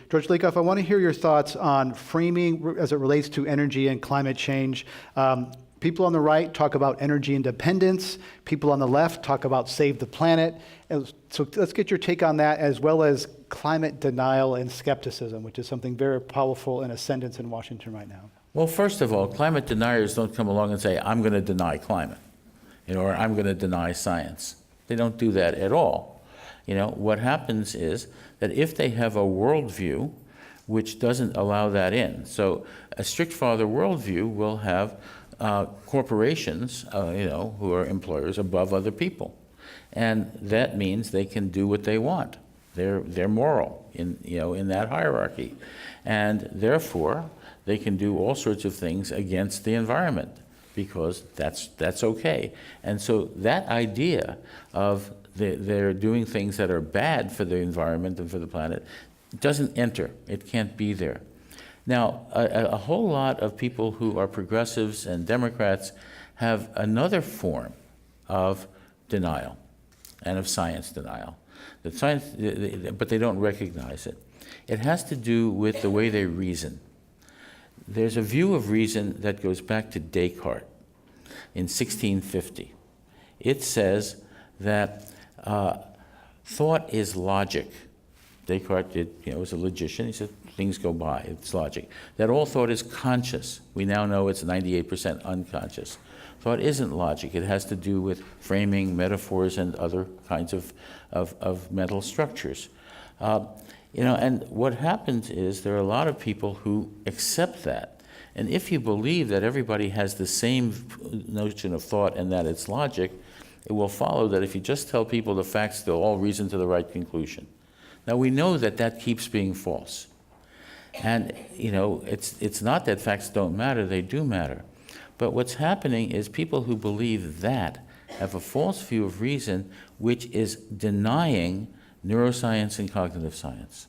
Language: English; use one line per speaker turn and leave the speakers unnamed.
George Lakoff, I want to hear your thoughts on framing as it relates to energy and climate change. People on the right talk about energy independence. People on the left talk about save the planet. And so let's get your take on that, as well as climate denial and skepticism, which is something very powerful in ascendance in Washington right now.
Well, first of all, climate deniers don't come along and say, I'm going to deny climate, or I'm going to deny science. They don't do that at all. What happens is that if they have a worldview which doesn't allow that in, so a strict father worldview will have corporations, who are employers above other people, and that means they can do what they want. They're moral in that hierarchy, and therefore they can do all sorts of things against the environment because that's okay. And so that idea of they're doing things that are bad for the environment and for the planet doesn't enter. It can't be there. Now, a whole lot of people who are progressives and Democrats have another form of denial and of science denial. But they don't recognize it. It has to do with the way they reason. There's a view of reason that goes back to Descartes in 1650. It says that thought is logic. Descartes was a logician. He said, things go by, it's logic. That all thought is conscious. We now know it's 98% unconscious. Thought isn't logic. It has to do with framing, metaphors, and other kinds of mental structures. And what happens is there are a lot of people who accept that. And if you believe that everybody has the same notion of thought and that it's logic, it will follow that if you just tell people the facts, they'll all reason to the right conclusion. Now, we know that that keeps being false. And, it's not that facts don't matter, they do matter. But what's happening is people who believe that have a false view of reason, which is denying neuroscience and cognitive science.